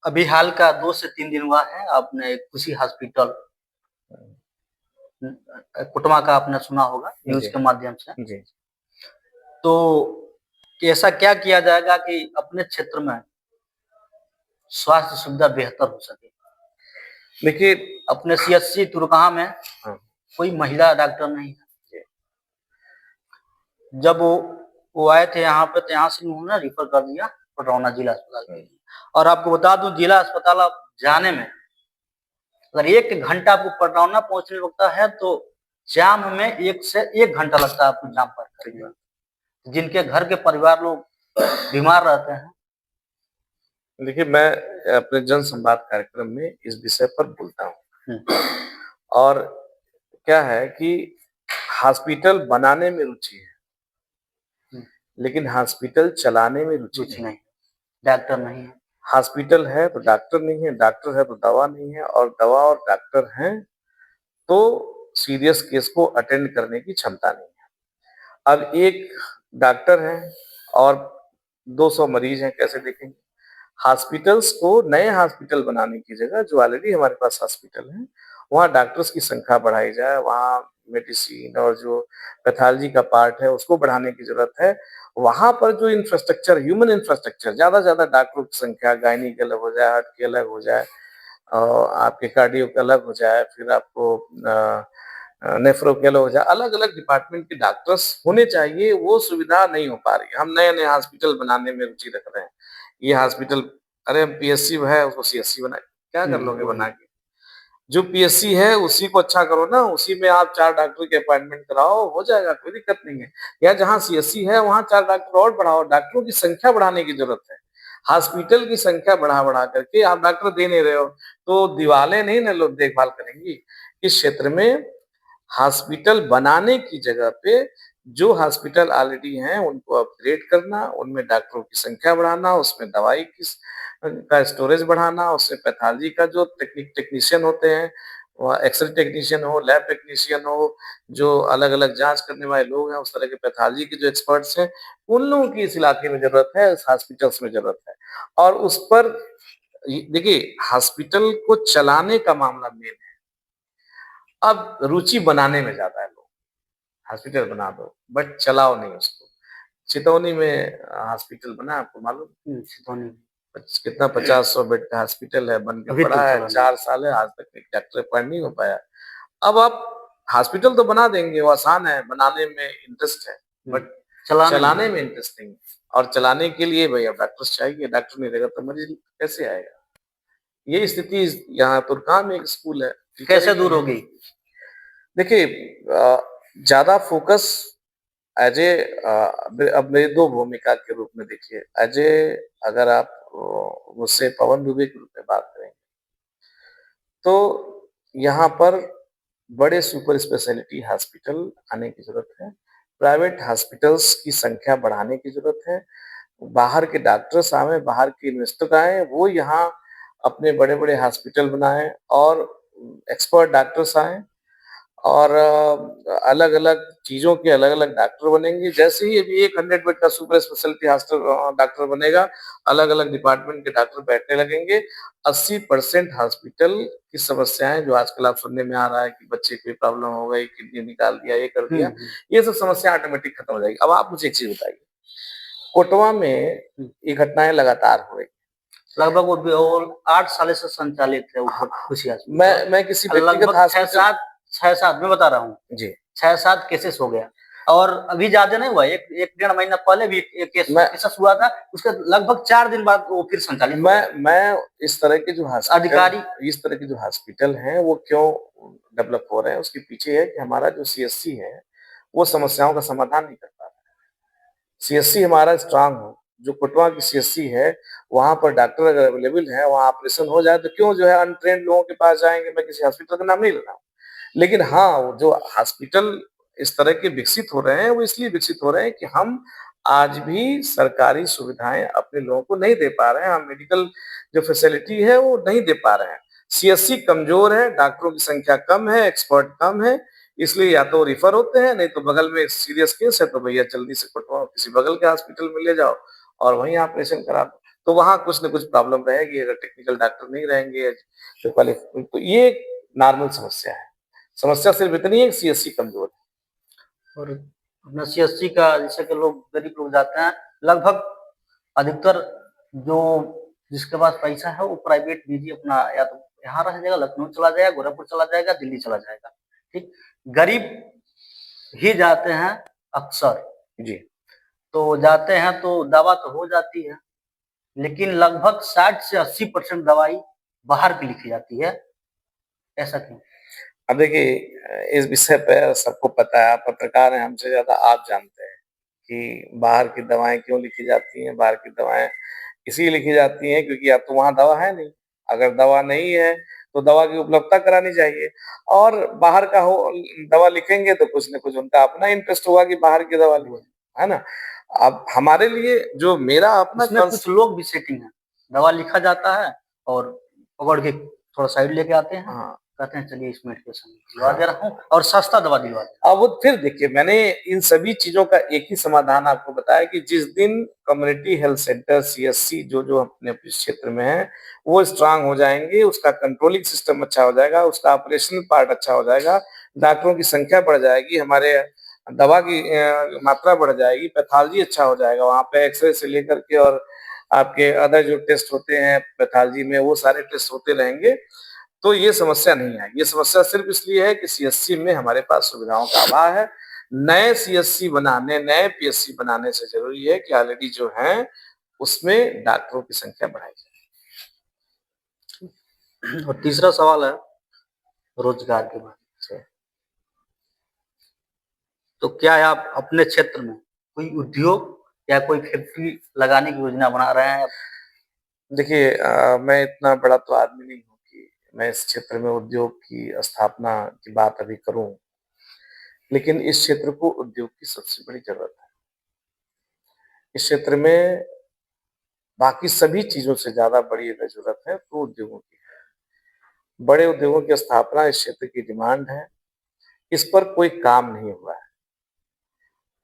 अभी हाल का 2 से 3 दिन हुआ है, आपने खुशी हॉस्पिटल कोटवा का आपने सुना होगा न्यूज़ जी, के माध्यम से। जी। तो ऐसा क्या किया जाएगा कि अपने क्षेत्र में स्वास्थ्य सुविधा बेहतर हो सके? देखिए अपने सीएचसी तुरकहाँ में हाँ, कोई महिला डॉक्टर नहीं है। जी, जब वो आए थे यहाँ पे तो यहाँ से उन्होंने रिफर कर दिया पटरौना जिला अस्पताल के हुँ, लिए। और आपको बता दूँ जिला अस्पताल आप जाने में अगर 1 घंटा आपको पटरौना पहुँचने लगता है तो जाम में 1 से 1 घंटा लगता है आपको जाम पार ठीक करने में। बात। जिनके घर के परिवार लोग बीमार रहते हैं। देखिए, मैं अपने जन संवाद कार्यक्रम में इस विषय पर बोलता हूँ हुँ, और क्या है कि हॉस्पिटल बनाने में रुचि है, हुँ, लेकिन हॉस्पिटल चलाने में रुचि रुचि नहीं है। नहीं, डॉक्टर नहीं है। हॉस्पिटल है तो डॉक्टर नहीं है, डॉक्टर है तो दवा नहीं है और दवा और डॉक्टर हैं तो सीरियस केस को अटेंड करने की क्षमता नहीं है। अब एक डॉक्टर है और 200 मरीज हैं, कैसे देखेंगे? हॉस्पिटल्स को नए हॉस्पिटल बनाने की जगह जो ऑलरेडी हमारे पास हॉस्पिटल है, वहाँ डॉक्टर्स की संख्या बढ़ाई जाए, वहाँ मेडिसिन और जो पैथोलॉजी का पार्ट है उसको बढ़ाने की ज़रूरत है। वहाँ पर जो इंफ्रास्ट्रक्चर, ह्यूमन इंफ्रास्ट्रक्चर ज़्यादा से ज़्यादा डॉक्टरों की संख्या, गायनी के अलग हो जाए, हार्ट के अलग हो जाए आपके कार्डियो के अलग हो जाए, फिर आपको नेफ्रो के अलग हो जाए, अलग-अलग डिपार्टमेंट के डॉक्टर्स होने चाहिए, वो सुविधा नहीं हो पा रही है। हम नए-नए हॉस्पिटल बनाने में रुचि रख रहे हैं। ये हॉस्पिटल अरे पीएससी है उसको सीएससी बनाए, क्या कर लोगे वही। बना के? जो पीएससी है उसी को अच्छा करो ना, उसी में आप 4 डॉक्टर की अपॉइंटमेंट कराओ, हो जाएगा, कोई दिक्कत नहीं है। या जहाँ सीएससी है वहाँ 4 डॉक्टर और बढ़ाओ, डॉक्टरों की संख्या बढ़ाने की ज़रूरत है। हॉस्पिटल की संख्या बढ़ा-बढ़ा करके आप डॉक्टर दे नहीं रहे हो, तो दीवालें नहीं ना लोग देखभाल करेंगी। इस क्षेत्र में हॉस्पिटल बनाने की जगह पे जो हॉस्पिटल ऑलरेडी हैं उनको अपग्रेड करना, उनमें डॉक्टरों की संख्या बढ़ाना, उसमें दवाई की का स्टोरेज बढ़ाना, उसमें पैथोलॉजी का जो टेक्नीशियन होते हैं, एक्स-रे टेक्नीशियन हो, लैब टेक्नीशियन हो, जो अलग-अलग जाँच करने वाले लोग हैं, उस तरह के पैथोलॉजी के जो एक्सपर्ट्स हैं, उन लोगों की इस इलाके में ज़रूरत है, इस हॉस्पिटल्स में ज़रूरत है। और उस पर देखिए हॉस्पिटल को चलाने का मामला मेन है। अब रुचि बनाने में ज़्यादा है लोग, हॉस्पिटल बना दो, बट चलाओ नहीं उसको। चितौनी में हॉस्पिटल बना है आपको मालूम? सितौनी कितना 50-100 बेड का हॉस्पिटल है, बन के अभी पड़ा तक है, चला नहीं। 4 साल है, आज तक एक डॉक्टर अपॉइंट नहीं हो पाया। अब आप हॉस्पिटल तो बना देंगे, वो आसान है, बनाने में इंटरेस्ट है, हुँ, बट चलाने में चलाने नहीं। में इंटरेस्ट नहीं है। और चलाने के लिए भई अब डॉक्टर्स चाहिए, डॉक्टर नहीं रहेगा तो मरीज़ कैसे आएगा? यही स्थिति यहाँ तुर्कान में एक स्कूल है, टीचर ही कैसे नहीं दूर है। होगी? देखिए ज़्यादा फ़ोकस एज़ ए अब मेरी 2 भूमिका के रूप में देखिए, एज़ ए अगर आप मुझसे पवन दुबे के रूप में बात करें, तो यहाँ पर बड़े सुपर स्पेशलिटी हॉस्पिटल आने की ज़रूरत है। प्राइवेट हॉस्पिटल्स की संख्या बढ़ाने की ज़रूरत है। बाहर के डॉक्टर्स आएँ, बाहर के इन्वेस्टर आएँ, वो यहाँ अपने बड़े-बड़े हॉस्पिटल बनाएँ और एक्सपर्ट डॉक्टर्स आएँ और अलग-अलग चीज़ों के अलग-अलग डॉक्टर बनेंगे। जैसे ही अभी एक 100 बेड का सुपर स्पेशलिटी हॉस्टल डॉक्टर बनेगा, अलग-अलग डिपार्टमेंट के डॉक्टर बैठने लगेंगे। 80% हॉस्पिटल की समस्याएँ जो आजकल आप सुनने में आ रहा है कि बच्चे की प्रॉब्लम हो गई, किडनी निकाल दिया, ये कर हुँ, दिया, हुँ, ये सब समस्या ऑटोमेटिक खत्म हो जाएगी। अब आप मुझे एक चीज़ बताइए, कोटवा में हुँ। ये घटनाएँ लगातार हो रही हैं। लगभग वो 8 साल से संचालित है वो हाँ, खुशी हॉस्पिटल। मैं किसी व्यक्तिगत लगभग हॉस्पिटल 6-7 मैं बता रहा हूँ, जी, 6-7 केसेस हो गया। और अभी ज़्यादा नहीं हुआ, 1 डेढ़ महीना पहले भी एक मैं केसेस हुआ था, उसके लगभग 4 दिन बाद वो फिर संचालित हो गया। मैं इस तरह के जो हॉस्पिटल अधिकारी इस तरह के जो हॉस्पिटल हैं वो क्यों डेवलप हो रहे हैं उसके पीछे है कि हमारा जो सीएससी है वो समस्याओं का समाधान नहीं कर पा रहा है। सीएससी हमारा स्ट्रांग हो, जो कोटवा की सीएससी है वहाँ पर डॉक्टर अगर अवेलेबल है, वहाँ ऑपरेशन हो जाए तो क्यों जो है अनट्रेन्ड लोगों के पास जाएँगे, मैं किसी हॉस्पिटल का नाम नहीं ले रहा हूँ। लेकिन हाँ, वो जो हॉस्पिटल इस तरह के विकसित हो रहे हैं, वो इसलिए विकसित हो रहे हैं कि हम आज भी सरकारी सुविधाएँ अपने लोगों को नहीं दे पा रहे हैं। हम मेडिकल जो फैसिलिटी है, वो नहीं दे पा रहे हैं। सीएससी कमज़ोर है, डॉक्टरों की संख्या कम है, एक्सपर्ट कम है, इसलिए या तो रिफर होते हैं, नहीं तो बगल में सीरियस केस है, तो भैया जल्दी से कोटवा किसी बगल के हॉस्पिटल में ले जाओ और वहीं ऑपरेशन करा दो। तो वहां कुछ न कुछ प्रॉब्लम रहेगी अगर टेक्निकल डॉक्टर नहीं रहेंगे तो क्वालिफाई। तो ये नॉर्मल समस्या है। समस्या सिर्फ इतनी है कि सीएससी कमजोर है। और अपना सीएससी का जैसे कि लोग गरीब लोग जाते हैं, लगभग अधिकतर जो जिसके पास पैसा है वो प्राइवेट निजी अपना या तो यहाँ रह जाएगा, लखनऊ चला जाएगा, गोरखपुर चला जाएगा, दिल्ली चला जाएगा। ठीक, गरीब ही जाते हैं अक्सर। जी। तो जाते हैं तो दवा तो हो जाती है, लेकिन लगभग 60 से 80% दवाई बाहर की लिखी जाती है। ऐसा क्यों? अब देखिए इस विषय पे सबको पता है, आप पत्रकार हैं, हमसे ज्यादा आप जानते हैं कि बाहर की दवाएं क्यों लिखी जाती हैं। बाहर की दवाएं इसलिए लिखी जाती हैं क्योंकि या तो वहाँ दवा है नहीं, अगर दवा नहीं है तो दवा की उपलब्धता करानी चाहिए। और बाहर का हो दवा लिखेंगे तो कुछ न कुछ उनका अपना इंटरेस्ट होगा कि बाहर की दवा लिखे, है ना। अब हमारे लिए जो मेरा अपना इसमें कुछ लोग भी सेटिंग है, दवा लिखा जाता है और पकड़ के थोड़ा साइड लेके आते हैं, हाँ कहते हैं चलिए इस मेडिकेशन दिलवा दे रहा हूँ, और सस्ता दवा दिलवा दे। अब वो फिर देखिए मैंने इन सभी चीजों का एक ही समाधान आपको बताया कि जिस दिन कम्युनिटी हेल्थ सेंटर सीएससी जो जो अपने अपने क्षेत्र में है वो स्ट्रांग हो जाएंगे, उसका कंट्रोलिंग सिस्टम अच्छा हो जाएगा, उसका ऑपरेशनल पार्ट अच्छा हो जाएगा, डॉक्टरों की संख्या बढ़ जाएगी, हमारे दवा की मात्रा बढ़ जाएगी, पैथोलॉजी अच्छा हो जाएगा, वहां पे एक्सरे से लेकर के और आपके अदर जो टेस्ट होते हैं पैथोलॉजी में वो सारे टेस्ट होते रहेंगे। तो ये समस्या नहीं आएगी। ये समस्या सिर्फ इसलिए है कि सीएससी में हमारे पास सुविधाओं का अभाव है। नए सीएससी बनाने, नए पीएससी बनाने से जरूरी है कि ऑलरेडी जो है उसमें डॉक्टरों की संख्या बढ़ाई जाए। और तीसरा सवाल है रोजगार के बारे में। तो क्या आप अपने क्षेत्र में कोई उद्योग या कोई फैक्ट्री लगाने की योजना बना रहे हैं? देखिए मैं इतना बड़ा तो आदमी नहीं हूँ कि मैं इस क्षेत्र में उद्योग की स्थापना की बात अभी करूं, लेकिन इस क्षेत्र को उद्योग की सबसे बड़ी जरूरत है। इस क्षेत्र में बाकी सभी चीजों से ज्यादा बड़ी अगर जरूरत है तो उद्योगों की है। बड़े उद्योगों की स्थापना इस क्षेत्र की डिमांड है, इस पर कोई काम नहीं हुआ है।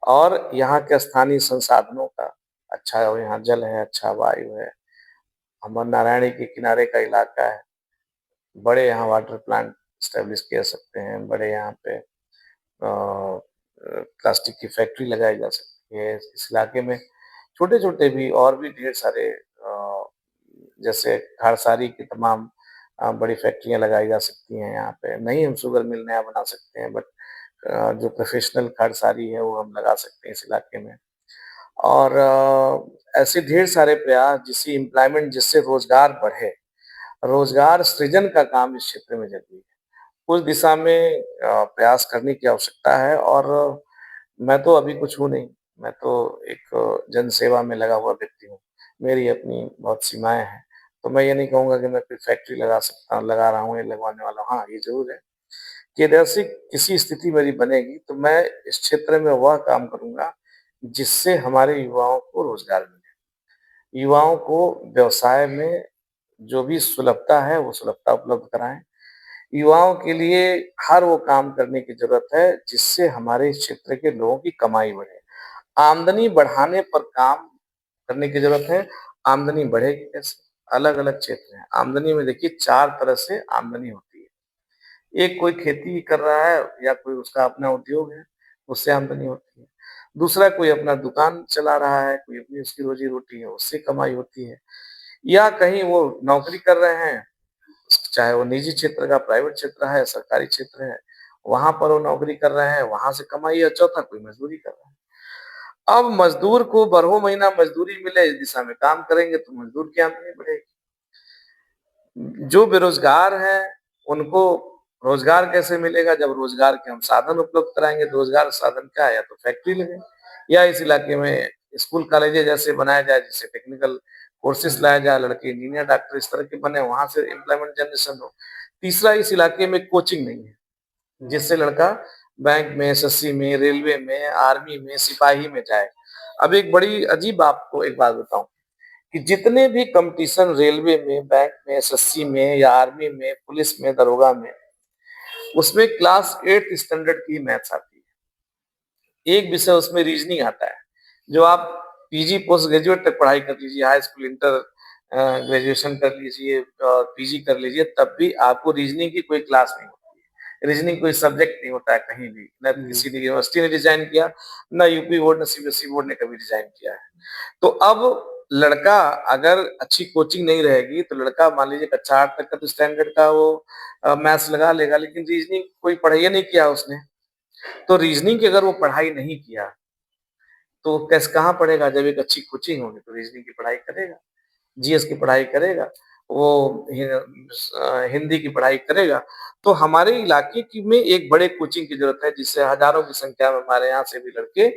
और यहाँ के स्थानीय संसाधनों का अच्छा है, यहाँ जल है, अच्छा वायु है, अमर नारायणी के किनारे का इलाका है, बड़े यहाँ वाटर प्लांट स्टेब्लिश किया सकते हैं, बड़े यहाँ पे प्लास्टिक की फैक्ट्री लगाई जा सकती है इस इलाके में। छोटे छोटे भी और भी ढेर सारे जैसे खारसारी की तमाम बड़ी फैक्ट्रियां लगाई जा सकती हैं यहाँ पे। नहीं हम शुगर मिल नया बना सकते हैं, बट जो प्रोफेशनल खारसारी है वो हम लगा सकते हैं इस इलाके में। और ऐसे ढेर सारे प्रयास जिससे एम्प्लॉयमेंट, जिससे रोजगार बढ़े, रोजगार सृजन का काम इस क्षेत्र में जरूरी है। उस दिशा में प्रयास करने की आवश्यकता है। और मैं तो अभी कुछ हूँ नहीं, मैं तो एक जन सेवा में लगा हुआ व्यक्ति हूँ, मेरी अपनी बहुत सीमाएं हैं। तो मैं ये नहीं कहूंगा कि मैं कोई फैक्ट्री लगा रहा हूँ या लगवाने वाला हूँ। हाँ ये जरूर है कि यदि ऐसी किसी स्थिति मेरी बनेगी तो मैं इस क्षेत्र में वह काम करूंगा जिससे हमारे युवाओं को रोजगार मिले, युवाओं को व्यवसाय में जो भी सुलभता है वो सुलभता उपलब्ध कराएं, युवाओं के लिए हर वो काम करने की जरूरत है जिससे हमारे क्षेत्र के लोगों की कमाई बढ़े। आमदनी बढ़ाने पर काम करने की जरूरत है। आमदनी बढ़ेगी कैसे? अलग अलग क्षेत्र हैं, आमदनी में देखिए 4 तरह से आमदनी होती है। एक कोई खेती कर रहा है या कोई उसका अपना उद्योग है, उससे आमदनी होती है। दूसरा कोई अपना दुकान चला रहा है, कोई अपनी उसकी रोजी रोटी है, उससे कमाई होती है। या कहीं वो नौकरी कर रहे हैं, चाहे वो निजी क्षेत्र का, प्राइवेट क्षेत्र है, सरकारी क्षेत्र है, वहां पर वो नौकरी कर रहे हैं, वहां से कमाई है। चौथा कोई मजदूरी कर रहा है। अब मजदूर को बारह महीना मजदूरी मिले, इस दिशा में काम करेंगे तो मजदूर की आमदनी बढ़ेगी। जो बेरोजगार हैं उनको रोजगार कैसे मिलेगा? जब रोजगार के हम साधन उपलब्ध कराएंगे। तो रोजगार साधन क्या है? या तो फैक्ट्री लगे या इस इलाके में स्कूल कॉलेज जैसे बनाया जाए, जिससे टेक्निकल कोर्सेज लाया जाए, लड़के इंजीनियर डॉक्टर इस तरह के बने, वहां से एम्प्लॉयमेंट जनरेशन हो। तीसरा, इस इलाके में कोचिंग नहीं है जिससे लड़का बैंक में, एसएससी में, रेलवे में, आर्मी में, सिपाही में जाए। अब एक बड़ी अजीब आपको एक बात बताऊं कि जितने भी कंपटीशन रेलवे में, बैंक में, एसएससी में या आर्मी में, पुलिस में, दरोगा में, उसमें क्लास 8 स्टैंडर्ड की मैथ्स आती है। एक विषय उसमें रीजनिंग आता है, जो आप पीजी पोस्ट ग्रेजुएट तक पढ़ाई कर लीजिए, हाई स्कूल इंटर ग्रेजुएशन कर लीजिए और पीजी कर लीजिए, तब भी आपको रीजनिंग की कोई क्लास नहीं होती है। रीजनिंग कोई सब्जेक्ट नहीं होता है कहीं भी, ना किसी भी यूनिवर्सिटी ने डिजाइन किया, ना यूपी बोर्ड, ना सीबीएसई बोर्ड ने कभी डिजाइन किया है। तो अब लड़का अगर अच्छी कोचिंग नहीं रहेगी तो लड़का मान लीजिए कक्षा 8 तक का तो स्टैंडर्ड का वो मैथ्स लगा लेगा, लेकिन रीजनिंग कोई पढ़ाई नहीं किया उसने। तो रीजनिंग की अगर वो पढ़ाई नहीं किया तो कैसे कहाँ पढ़ेगा? जब एक अच्छी कोचिंग होगी तो रीजनिंग की पढ़ाई करेगा, जीएस की पढ़ाई करेगा, वो हिंदी की पढ़ाई करेगा। तो हमारे इलाके की में एक बड़े कोचिंग की जरूरत है, जिससे हजारों की संख्या में हमारे यहाँ से भी लड़के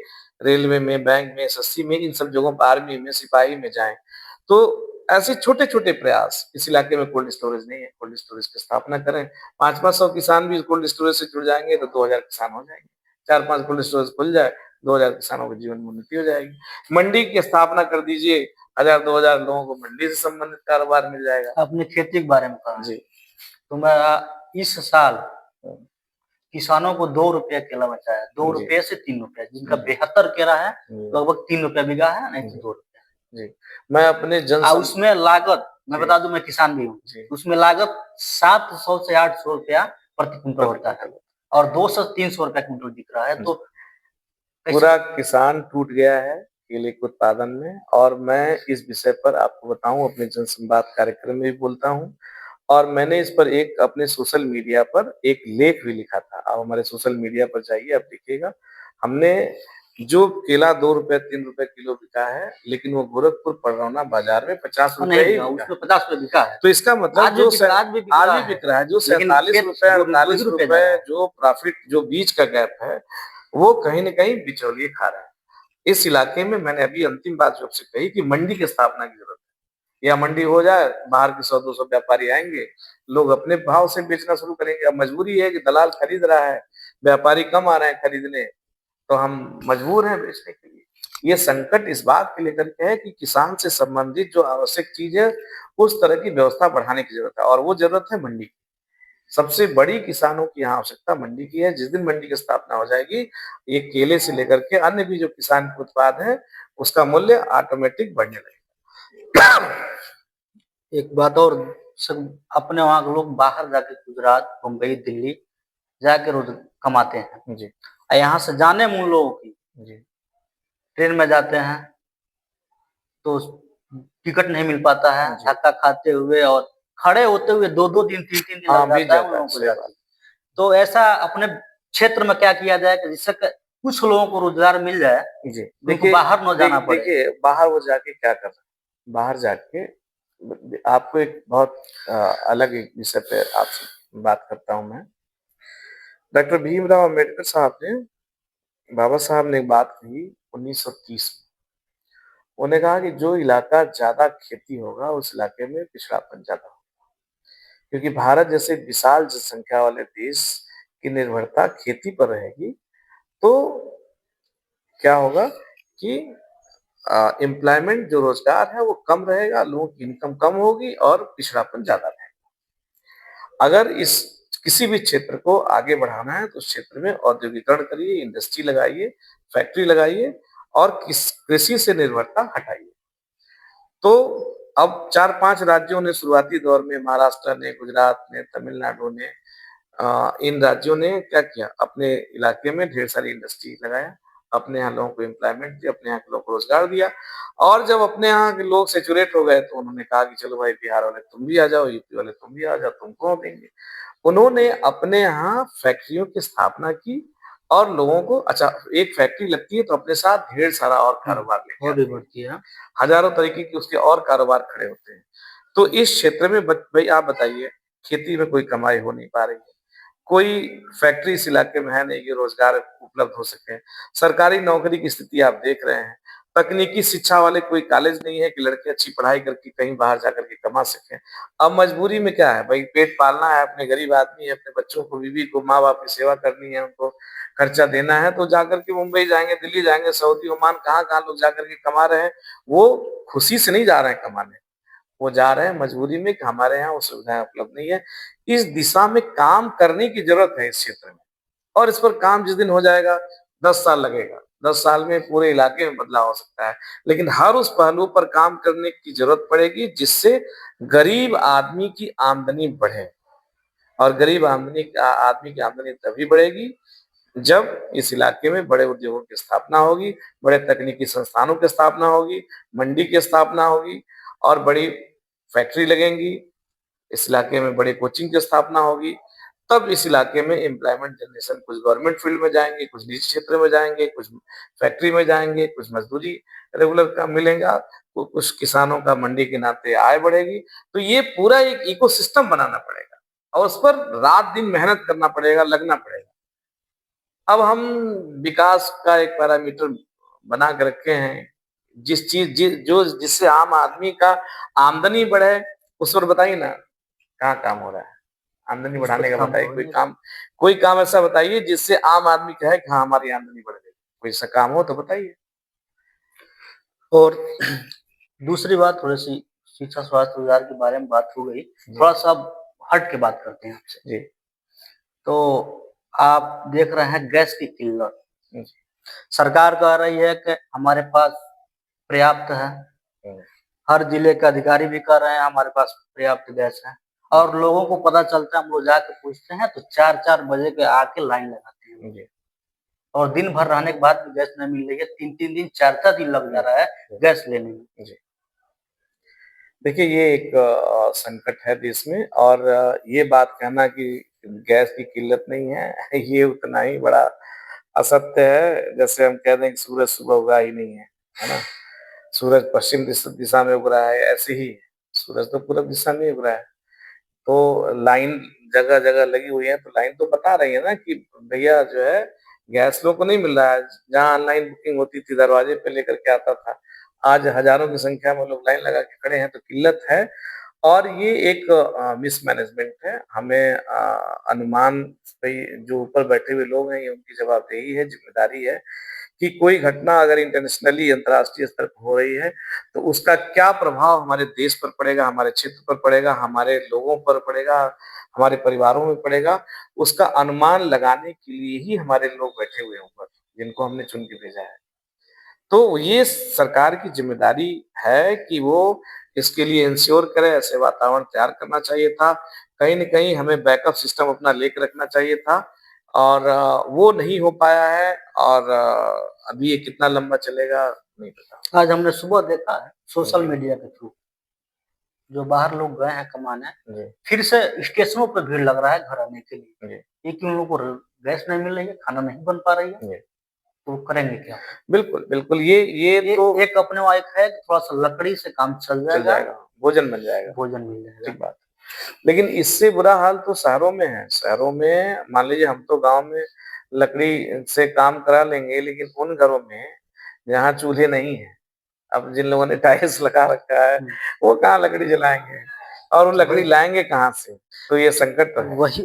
रेलवे में, बैंक में, एसएससी में, इन सब जगहों पर, आर्मी में, सिपाही में जाएं। तो ऐसे छोटे छोटे प्रयास, इस इलाके में कोल्ड स्टोरेज नहीं है, कोल्ड स्टोरेज की स्थापना करें। 500-500 किसान भी कोल्ड स्टोरेज से जुड़ जाएंगे तो 2000 किसान हो जाएंगे। 4-5 कोल्ड स्टोरेज खुल जाए, 2000 किसानों के जीवन में उन्नति हो जाएगी। मंडी की स्थापना कर दीजिए, 1000-2000 लोगों को मंडी से संबंधित कारोबार मिल जाएगा। आपने खेती के बारे में कहा जी। तो मैं इस साल किसानों को 2 रुपया केला बचा है, 2 जी। रुपये से 3 रुपया, जिनका 72 केला है लगभग 3 रुपया बीघा है, नहीं तो 2 रुपया। जी, मैं अपने उसमें लागत मैं बता दूं, मैं किसान भी हूँ, उसमें लागत 700 से 800 रुपया प्रति क्विंटल होता है और 200 से 300 रुपया क्विंटल बिक रहा है। तो पूरा किसान टूट गया है केले के उत्पादन में। और मैं इस विषय पर आपको बताऊं, अपने जनसंवाद कार्यक्रम में भी बोलता हूं, और मैंने इस पर एक अपने सोशल मीडिया पर एक लेख भी लिखा था। आप हमारे सोशल मीडिया पर जाइए, आप देखिएगा। हमने जो केला 2 रुपए 3 रुपए किलो बिका है, लेकिन वो गोरखपुर पड़रौना बाजार में 50 रुपए ही उसमें 50 रुपए बिका है। तो इसका मतलब जो आज भी बिक रहा है, जो 47 रुपए 48 रुपए जो प्रॉफिट, जो बीच का गैप है, वो कहीं न कहीं बिचौलिए खा रहे हैं। इस इलाके में मैंने अभी अंतिम बात जो आपसे कही कि मंडी की स्थापना की जरूरत है। या मंडी हो जाए, बाहर के 100-200 व्यापारी आएंगे, लोग अपने भाव से बेचना शुरू करेंगे। अब मजबूरी है कि दलाल खरीद रहा है, व्यापारी कम आ रहे हैं खरीदने, तो हम मजबूर हैं बेचने के लिए। ये संकट इस बात के लेकर के है कि किसान से संबंधित जो आवश्यक चीज है, उस तरह की व्यवस्था बढ़ाने की जरूरत है, और वो जरूरत है मंडी की। सबसे बड़ी किसानों की यहाँ आवश्यकता मंडी की है। जिस दिन मंडी की स्थापना हो जाएगी, ये केले से लेकर के अन्य भी जो किसान के उत्पाद है, उसका मूल्य ऑटोमेटिक बढ़ने लगेगा। एक बात और, सब अपने वहाँ के लोग बाहर जाके गुजरात, मुंबई, दिल्ली जाके रोज कमाते हैं जी। यहाँ से जाने में उन लोगों की जी। ट्रेन में जाते हैं तो टिकट नहीं मिल पाता है, धक्का खाते हुए और खड़े होते हुए 2-2 दिन 3-3 दिन लग जाता है उन लोगों को जाते। तो ऐसा अपने क्षेत्र में क्या किया जाए कि जिससे कुछ लोगों को रोजगार मिल जाए, जी। देखिए बाहर न जाना पड़े। देखिए बाहर वो जाके क्या कर रहे हैं, बाहर जाके आपको एक बहुत अलग एक विषय पे आपसे बात करता हूँ मैं। डॉक्टर भीमराव अम्बेडकर साहब ने, बाबा साहब ने एक बात कही 1930 में। उन्होंने कहा कि जो इलाका ज्यादा खेती होगा, उस इलाके में पिछड़ापन ज्यादा होगा, क्योंकि भारत जैसे विशाल जनसंख्या वाले देश की निर्भरता खेती पर रहेगी, तो क्या होगा कि एम्प्लॉयमेंट, जो रोजगार है, वो कम रहेगा, लोगों की इनकम कम होगी और पिछड़ापन ज्यादा रहेगा। अगर इस किसी भी क्षेत्र को आगे बढ़ाना है तो उस क्षेत्र में औद्योगिकरण करिए, इंडस्ट्री लगाइए, फैक्ट्री लगाइए और कृषि से निर्भरता हटाइए। तो अब 4-5 राज्यों ने शुरुआती दौर में, महाराष्ट्र ने, गुजरात ने, तमिलनाडु ने, इन राज्यों ने क्या किया, अपने इलाके में ढेर सारी इंडस्ट्री लगाया, अपने यहाँ लोगों को एम्प्लॉयमेंट दिया, अपने यहाँ के लोगों को रोजगार दिया। और जब अपने यहाँ के लोग सेचुरेट हो गए तो उन्होंने कहा कि चलो भाई बिहार वाले तुम भी आ जाओ, यूपी वाले तुम भी आ जाओ, तुमको देंगे। उन्होंने अपने यहाँ फैक्ट्रियों की स्थापना की और लोगों को, अच्छा एक फैक्ट्री लगती है तो अपने साथ ढेर सारा और कारोबार लेके बढ़ती है, हजारों तरीके के उसके और कारोबार खड़े होते हैं। तो इस क्षेत्र में भाई आप बताइए, खेती में कोई कमाई हो नहीं पा रही है, कोई फैक्ट्री इस इलाके में है नहीं कि रोजगार उपलब्ध हो सके, सरकारी नौकरी की स्थिति आप देख रहे हैं, तकनीकी शिक्षा वाले कोई कॉलेज नहीं है कि लड़के अच्छी पढ़ाई करके कहीं बाहर जाकर के कमा सके। अब मजबूरी में क्या है भाई, पेट पालना है, अपने गरीब आदमी है, अपने बच्चों को, बीवी को, माँ बाप की सेवा करनी है, उनको खर्चा देना है, तो जाकर के मुंबई जाएंगे, दिल्ली जाएंगे, सऊदी, ओमान, कहाँ कहाँ लोग जाकर के कमा रहे हैं। वो खुशी से नहीं जा रहे हैं कमाने, वो जा रहे हैं मजबूरी में कि हमारे यहाँ वो सुविधाएं उपलब्ध नहीं है। इस दिशा में काम करने की जरूरत है इस क्षेत्र में, और इस पर काम जिस दिन हो जाएगा 10 साल लगेगा, 10 साल में पूरे इलाके में बदलाव हो सकता है। लेकिन हर उस पहलू पर काम करने की जरूरत पड़ेगी जिससे गरीब आदमी की आमदनी बढ़े। और गरीब आदमी की आमदनी तभी बढ़ेगी जब इस इलाके में बड़े उद्योगों की स्थापना होगी, बड़े तकनीकी संस्थानों की स्थापना होगी, मंडी की स्थापना होगी और बड़ी फैक्ट्री लगेंगी। इस इलाके में बड़े कोचिंग की स्थापना होगी। तब इस इलाके में एम्प्लॉयमेंट जनरेशन कुछ गवर्नमेंट फील्ड में जाएंगे, कुछ निजी क्षेत्र में जाएंगे, कुछ फैक्ट्री में जाएंगे, कुछ मजदूरी रेगुलर का मिलेगा, कुछ किसानों का मंडी के नाते आय बढ़ेगी। तो ये पूरा एक इकोसिस्टम बनाना पड़ेगा और उस पर रात दिन मेहनत करना पड़ेगा, लगना पड़ेगा। अब हम विकास का एक पैरामीटर बना के रखे हैं, जिससे आम आदमी का आमदनी बढ़े, उस पर बताइए ना कहाँ काम हो रहा है? आमदनी बढ़ाने का बताइए, कोई काम ऐसा बताइए जिससे आम आदमी कहे कि हाँ हमारी आमदनी बढ़ गई। कोई ऐसा काम हो तो बताइए। और दूसरी बात, थोड़ी सी शिक्षा स्वास्थ्य रोजगार के बारे में बात हो गई, थोड़ा सा हट के बात करते हैं आपसे जी। तो आप देख रहे हैं गैस की किल्लत, सरकार कह रही है कि हमारे पास पर्याप्त है, हर जिले के अधिकारी भी कह रहे हैं हमारे पास पर्याप्त गैस है, और लोगों को पता चलता है, हम लोग जाके पूछते हैं तो 4-4 बजे के आके लाइन लगाते हैं और दिन भर रहने के बाद भी गैस नहीं मिल रही है, 3-3 दिन 4-4 दिन लग जा रहा है गैस लेने में। देखिए ये एक संकट है देश में और ये बात कहना कि गैस की किल्लत नहीं है ये उतना ही बड़ा असत्य है जैसे हम कह दें कि सूरज सुबह उगा ही नहीं है ना। सूरज पश्चिम दिशा में उग रहा है, ऐसे ही सूरज तो पूरब दिशा में उग रहा है। तो लाइन जगह जगह लगी हुई है, तो लाइन तो बता रही है ना कि भैया जो है गैस लोगों को नहीं मिल रहा है। जहाँ ऑनलाइन बुकिंग होती थी दरवाजे पे लेकर के आता था, आज हजारों की संख्या में लोग लाइन लगा के खड़े हैं, तो किल्लत है। और ये एक मिसमैनेजमेंट है। हमें अनुमान जो ऊपर बैठे हुए लोग हैं, ये उनकी जवाबदेही है, जिम्मेदारी है कि कोई घटना अगर इंटरनेशनली अंतर्राष्ट्रीय स्तर पर हो रही है तो उसका क्या प्रभाव हमारे देश पर पड़ेगा, हमारे क्षेत्र पर पड़ेगा, हमारे लोगों पर पड़ेगा, हमारे परिवारों में पड़ेगा, उसका अनुमान लगाने के लिए ही हमारे लोग बैठे हुए हैं ऊपर, जिनको हमने चुन के भेजा है। तो ये सरकार की जिम्मेदारी है कि वो इसके लिए इंश्योर करे, ऐसे वातावरण तैयार करना चाहिए था। कहीं न कहीं हमें बैकअप सिस्टम अपना लेके रखना चाहिए था और वो नहीं हो पाया है और अभी ये कितना लंबा चलेगा नहीं पता। आज हमने सुबह देखा है सोशल मीडिया के थ्रू, जो बाहर लोग गए हैं कमाने, फिर से स्टेशनों पर भीड़ लग रहा है घर आने के लिए। ये क्यों, लोगों को गैस नहीं मिल रही है, खाना नहीं बन पा रही है, तो करेंगे क्या? बिल्कुल, बिल्कुल ये तो एक अपने वहाँ एक है कि थोड़ा सा लकड़ी से काम चल जाएगा, भोजन बन जाएगा, भोजन मिल जाएगा। ठीक बात। लेकिन इससे बुरा हाल तो शहरों में है। शहरों में मान लीजिए हम तो गांव में लकड़ी से काम करा लेंगे, लेकिन उन घरों में जहाँ चूल्हे नहीं है, अब जिन लोगों ने टाइल्स लगा रखा है, वो कहाँ लकड़ी जलाएंगे और वो लकड़ी लाएंगे कहाँ से? तो ये संकट तो है। वही